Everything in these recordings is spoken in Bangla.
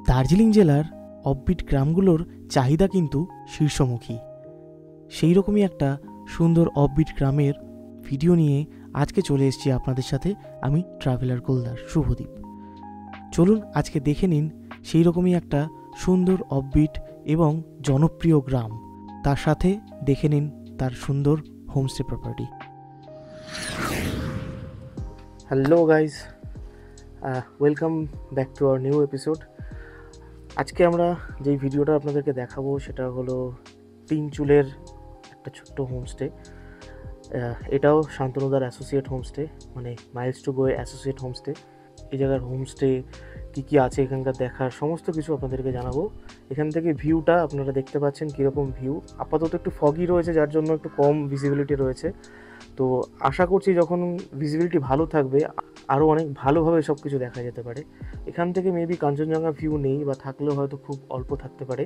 দার্জিলিং জেলার অফবিট গ্রামগুলোর চাহিদা কিন্তু শীর্ষমুখী। সেই রকমই একটা সুন্দর অফবিট গ্রামের ভিডিও নিয়ে আজকে চলে এসেছি আপনাদের সাথে আমি ট্রাভেলার গোলদার শুভদীপ। চলুন আজকে দেখে নিন সেই রকমই একটা সুন্দর অফবিট এবং জনপ্রিয় গ্রাম, তার সাথে দেখে নিন তার সুন্দর homestay property. Hello guys, welcome back to our new episode. আজকে আমরা যেই ভিডিওটা আপনাদেরকে দেখাবো সেটা হলো তিনচুলের একটা ছোট্ট হোমস্টে। এটাও শান্তনুদার অ্যাসোসিয়েট হোমস্টে, মানে Miles to go associate homestay. এই জায়গার হোমস্টে কী আছে, এখানকার দেখার সমস্ত কিছু আপনাদেরকে জানাবো। এখান থেকে ভিউটা আপনারা দেখতে পাচ্ছেন কীরকম ভিউ। আপাতত একটু ফগি রয়েছে, যার জন্য একটু কম ভিজিবিলিটি রয়েছে। তো আশা করছি যখন ভিজিবিলিটি ভালো থাকবে আরও অনেক ভালোভাবে সব কিছু দেখা যেতে পারে। এখান থেকে মেবি কাঞ্চনজঙ্ঘা ভিউ নেই, বা থাকলেও হয়তো খুব অল্প থাকতে পারে,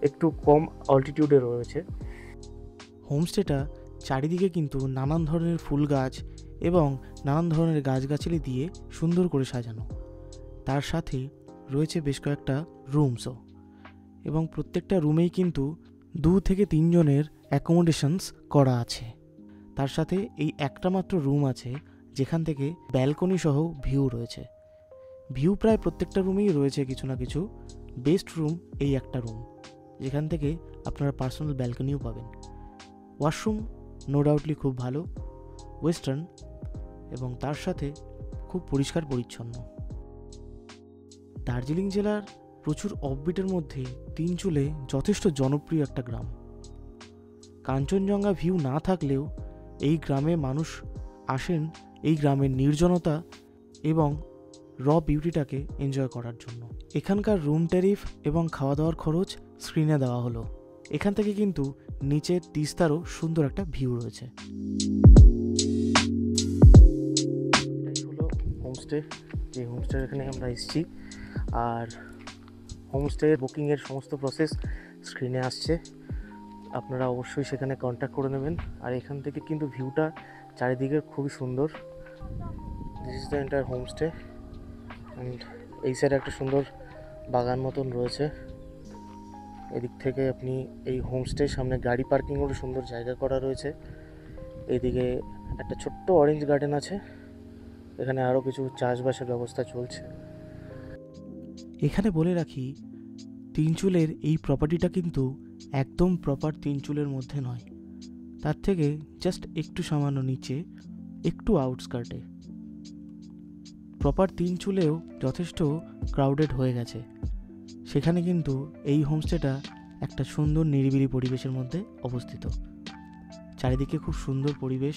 একটু কম অল্টিটিউডে রয়েছে। হোমস্টেটা চারিদিকে কিন্তু নানান ধরনের ফুল গাছ এবং নানান ধরনের গাছগাছালি দিয়ে সুন্দর করে সাজানো। তার সাথে রয়েছে বেশ কয়েকটা রুমসও, এবং প্রত্যেকটা রুমেই কিন্তু 2 থেকে 3 জনের অ্যাকোমোডেশনস করা আছে। তার সাথে এই একটা মাত্র রুম আছে যেখান থেকে ব্যালকনি সহ ভিউ রয়েছে। ভিউ প্রায় প্রত্যেকটা রুমেই রয়েছে কিছু না কিছু। বেস্ট রুম এই একটা রুম, যেখান থেকে আপনারা পার্সোনাল ব্যালকনিও পাবেন। ওয়াশরুম নো ডাউটলি খুব ভালো, ওয়েস্টার্ন, এবং তার সাথে খুব পরিষ্কার পরিচ্ছন্ন। দার্জিলিং জেলার প্রচুর অফবিটের মধ্যে তিনচুলে যথেষ্ট জনপ্রিয় একটা গ্রাম। কাঞ্চনজঙ্ঘা ভিউ না থাকলেও এই গ্রামে মানুষ আসেন এই গ্রামের নির্জনতা এবং র বিউটিটাকে এনজয় করার জন্য। এখানকার রুম ট্যারিফ এবং খাওয়া দাওয়ার খরচ স্ক্রিনে দেওয়া হলো। এখান থেকে কিন্তু নিচের তিস্তারও সুন্দর একটা ভিউ রয়েছে। এটাই হলো হোমস্টে, যে হোমস্টের এখানে আমরা এসেছি। আর হোমস্টে বুকিংয়ের সমস্ত প্রসেস স্ক্রিনে আসছে, আপনারা অবশ্যই সেখানে কন্ট্যাক্ট করে নেবেন। আর এখান থেকে কিন্তু ভিউটা চারিদিকের খুবই সুন্দর। This is the entire homestay. And এই সাইডে একটা সুন্দর বাগান মতন রয়েছে। এদিক থেকে আপনি এই হোমস্টের সামনে গাড়ি পার্কিংয়েরও সুন্দর জায়গা করা রয়েছে। এইদিকে একটা ছোট্ট অরেঞ্জ গার্ডেন আছে, এখানে আরও কিছু চাষবাসের ব্যবস্থা চলছে। এখানে বলে রাখি, তিনচুলের এই প্রপার্টিটা কিন্তু একদম প্রপার তিনচুলের মধ্যে নয়, তার থেকে জাস্ট একটু সামান্য নিচে, একটু আউটস্কার্টে। প্রপার তিনচুলেও যথেষ্ট ক্রাউডেড হয়ে গেছে। সেখানে কিন্তু এই হোমস্টেটা একটা সুন্দর নিরিবিলি পরিবেশের মধ্যে অবস্থিত। চারিদিকে খুব সুন্দর পরিবেশ,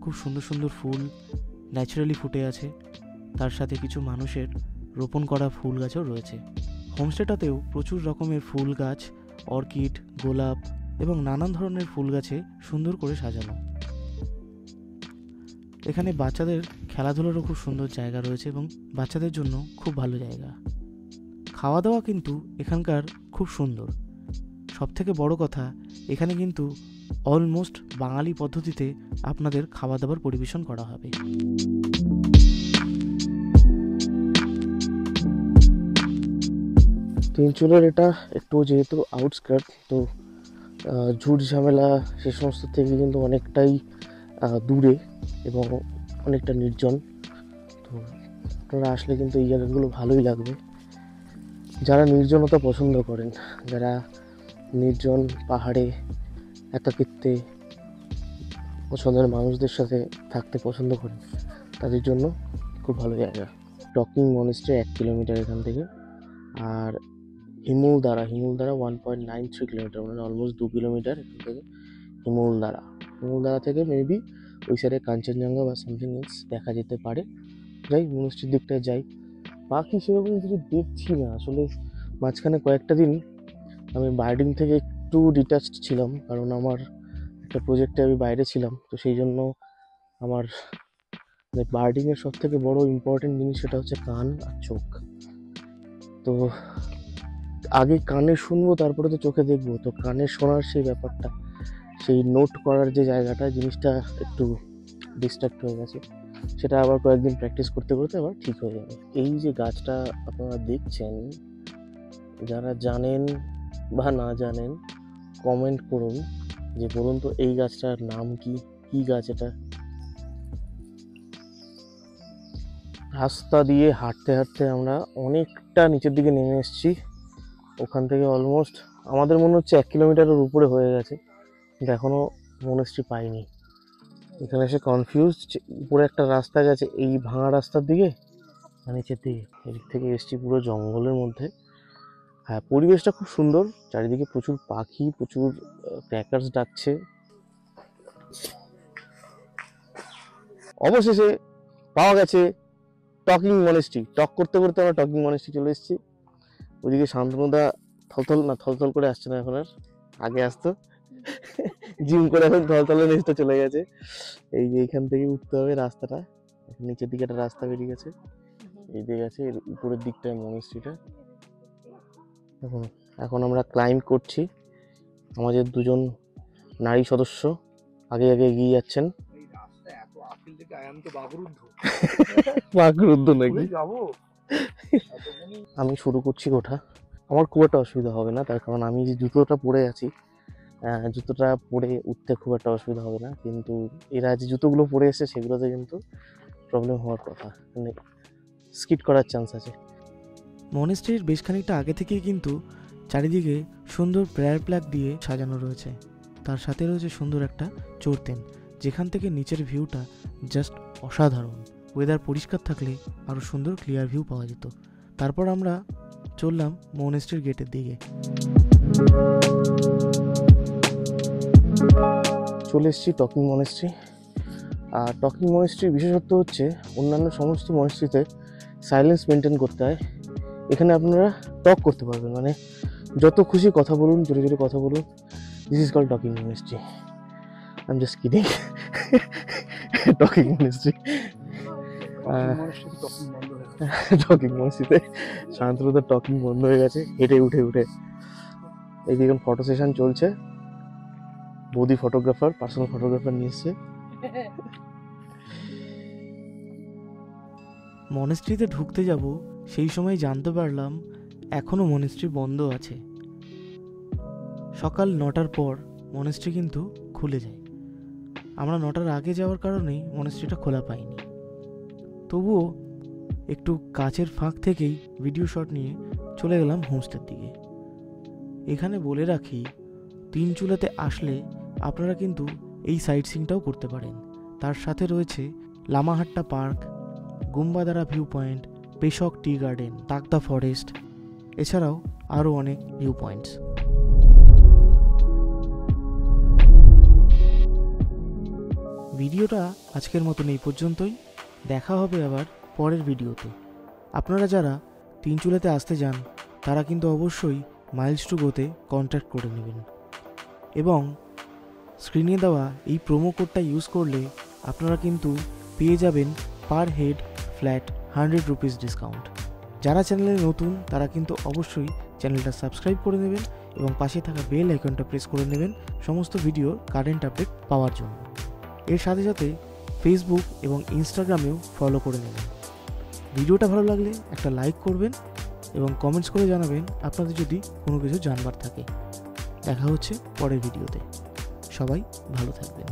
খুব সুন্দর সুন্দর ফুল ন্যাচারালি ফুটে আছে। তার সাথে কিছু মানুষের রোপণ করা ফুল গাছও রয়েছে। হোমস্টেটাতেও প্রচুর রকমের ফুল গাছ, অর্কিড, গোলাপ এবং নানান ধরনের ফুল গাছে সুন্দর করে সাজানো। এখানে বাচ্চাদের খেলাধুলারও খুব সুন্দর জায়গা রয়েছে এবং বাচ্চাদের জন্য খুব ভালো জায়গা। খাওয়া দাওয়া কিন্তু এখানকার খুব সুন্দর। সবথেকে বড় কথা, এখানে কিন্তু অলমোস্ট বাঙালি পদ্ধতিতে আপনাদের খাওয়া দাওয়ার পরিবেশন করা হবে। তিনচুলের এটা একটু যেহেতু আউটস্কার্ট, তো ঝুট ঝামেলা সে সমস্ত থেকে কিন্তু অনেকটাই দূরে এবং অনেকটা নির্জন। তো আপনারা আসলে কিন্তু এই জায়গাগুলো ভালোই লাগবে। যারা নির্জনতা পছন্দ করেন, যারা নির্জন পাহাড়ে একাকিত্বে পছন্দের মানুষদের সাথে থাকতে পছন্দ করেন, তাদের জন্য খুব ভালো জায়গা। টকিং মনেস্ট্রি 1 কিলোমিটার এখান থেকে। আর হিমুলদারা 1.93 কিলোমিটার, মানে অলমোস্ট 2 কিলোমিটার এখান থেকে হিমুলদারা থেকে মেবি ওই সাইডে কাঞ্চনজঙ্ঘা বা সামথিং এলস দেখা যেতে পারে। যাই মনেস্ট্রির দিকটায় যাই, বাকি সেরকম কিছু দেখছি না আসলে। মাঝখানে কয়েকটা দিন আমি বার্ডিং থেকে একটু ডিটাচড ছিলাম, কারণ আমার একটা প্রজেক্টে আমি বাইরে ছিলাম। তো সেই জন্য আমার বার্ডিংয়ের সব থেকে বড় ইম্পর্টেন্ট জিনিস সেটা হচ্ছে কান আর চোখ। তো আগে কানে শুনবো, তারপরে তো চোখে দেখবো। তো কানে শোনার সেই ব্যাপারটা, সেই নোট করার যে জায়গাটা, জিনিসটা একটু ডিস্ট্রাক্ট হয়ে গেছে। সেটা আবার কয়েকদিন প্র্যাকটিস করতে করতে আবার ঠিক হয়ে যাবে। এই যে গাছটা আপনারা দেখছেন, যারা জানেন বা না জানেন কমেন্ট করুন যে বলুন তো এই গাছটার নাম কি, কি গাছ এটা। রাস্তা দিয়ে হাঁটতে হাঁটতে আমরা অনেকটা নিচের দিকে নেমে এসেছি। ওখান থেকে অলমোস্ট আমাদের মনে হচ্ছে 1 কিলোমিটারের উপরে হয়ে গেছে, কিন্তু এখনও মনেস্ট্রি পাইনি। এখানে এসে কনফিউজ, উপরে একটা রাস্তা গেছে এই ভাঙা রাস্তার দিকে, নিচের দিকে এদিক থেকে এসেছি পুরো জঙ্গলের মধ্যে। হ্যাঁ, পরিবেশটা খুব সুন্দর, চারিদিকে প্রচুর পাখি, প্রচুর ক্র্যাকার্স ডাকছে। অবশেষে পাওয়া গেছে টকিং মনেস্ট্রি। টক করতে করতে আমরা টকিং মনেস্ট্রি চলে এসেছি। ওইদিকে শান্তনুদা থলথল করে আসছে না এখন আর, আগে আসতো জিম করে, এখন থলথলের নিচটা চলে গেছে। এই যে এইখান থেকে উঠতে হবে রাস্তাটা, নিচের দিকে একটা রাস্তা বেরিয়ে গেছে, এই দিকে গেছে, এর উপরের দিকটায় মনেস্ট্রিটা। এখন আমরা ক্লাইম্ব করছি। আমাদের দুজন নারী সদস্য আগে আগে এগিয়ে যাচ্ছেন। বাকরুদ্ধ নাকি? আমি শুরু করছি ওঠা। আমার খুব একটা অসুবিধা হবে না, তার কারণ আমি যে জুতোটা পরে আছি, জুতোটা পরে উঠতে খুব একটা অসুবিধা হবে না। কিন্তু এরা যে জুতোগুলো পরে এসে সেগুলোতে কিন্তু প্রবলেম হওয়ার কথা, মানে স্কিড করার চান্স আছে। মনেস্ট্রির বেশ খানিকটা আগে থেকেই কিন্তু চারিদিকে সুন্দর প্রেয়ার প্লাগ দিয়ে সাজানো রয়েছে। তার সাথে রয়েছে সুন্দর একটা চোরতেন, যেখান থেকে নিচের ভিউটা জাস্ট অসাধারণ। ওয়েদার পরিষ্কার থাকলে আরও সুন্দর ক্লিয়ার ভিউ পাওয়া যেত। তারপর আমরা চললাম মনেস্ট্রির গেটের দিকে। চলে এসেছি টকিং মনেস্ট্রি। আর টকিং মনেস্ট্রির বিশেষত্ব হচ্ছে অন্যান্য সমস্ত মনেস্ট্রিতে সাইলেন্স মেনটেন করতে হয়, এখানে আপনারা টক করতে পারবেন, মানে যত খুশি কথা বলুন, জোরে জোরে কথা বলুন। This is called talking monastery. I am just kidding. Talking monastery, talking মনেস্ট্রিতে শান্তনুদার টকিং বন্ধ হয়ে গেছে। হেঁটে উঠে এইদিকে ফটো সেশন চলছে। বৌদি ফটোগ্রাফার, পার্সোনাল ফটোগ্রাফার নিয়ে এসছে। মনেস্ট্রিতে ঢুকতে যাব সেই সময় জানতে পারলাম এখনও মনেস্ট্রি বন্ধ আছে। সকাল 9টার পর মনেস্ট্রি কিন্তু খুলে যায়। আমরা 9টার আগে যাওয়ার কারণেই মনেস্ট্রিটা খোলা পাইনি। তবুও একটু কাছের ফাঁক থেকেই ভিডিও শট নিয়ে চলে গেলাম হোমস্টের দিকে। এখানে বলে রাখি, তিনচুলাতে আসলে আপনারা কিন্তু এই সাইট সিনটাও করতে পারেন। তার সাথে রয়েছে লামাহাট্টা পার্ক, গুম্বাদারা ভিউ পয়েন্ট, পেশক টি গার্ডেন, তাকদা ফরেস্ট, এছাড়াও আরও অনেক ভিউ পয়েন্টস। ভিডিওটা আজকের মতন এই পর্যন্তই। দেখা হবে আবার পরের ভিডিওতে। আপনারা যারা তিনচুলাতে আসতে যান তারা কিন্তু অবশ্যই মাইলস টু গোতে কন্ট্যাক্ট করে নেবেন, এবং স্ক্রিনে দেওয়া এই প্রোমো কোডটা ইউজ করলে আপনারা কিন্তু পেয়ে যাবেন per head flat 100 rupees discount. যারা চ্যানেলে নতুন তারা কিন্তু অবশ্যই চ্যানেলটা সাবস্ক্রাইব করে নেবেন এবং পাশে থাকা বেল আইকনটা প্রেস করে নেবেন সমস্ত ভিডিওর কারেন্ট আপডেট পাওয়ার জন্য। এর সাথে সাথে ফেসবুক এবং ইনস্টাগ্রামেও ফলো করে নেবেন। ভিডিওটা ভালো লাগলে একটা লাইক করবেন এবং কমেন্টস করে জানাবেন আপনাদের যদি কোনো কিছু জানবার থাকে। দেখা হচ্ছে পরের ভিডিওতে। সবাই ভালো থাকবেন।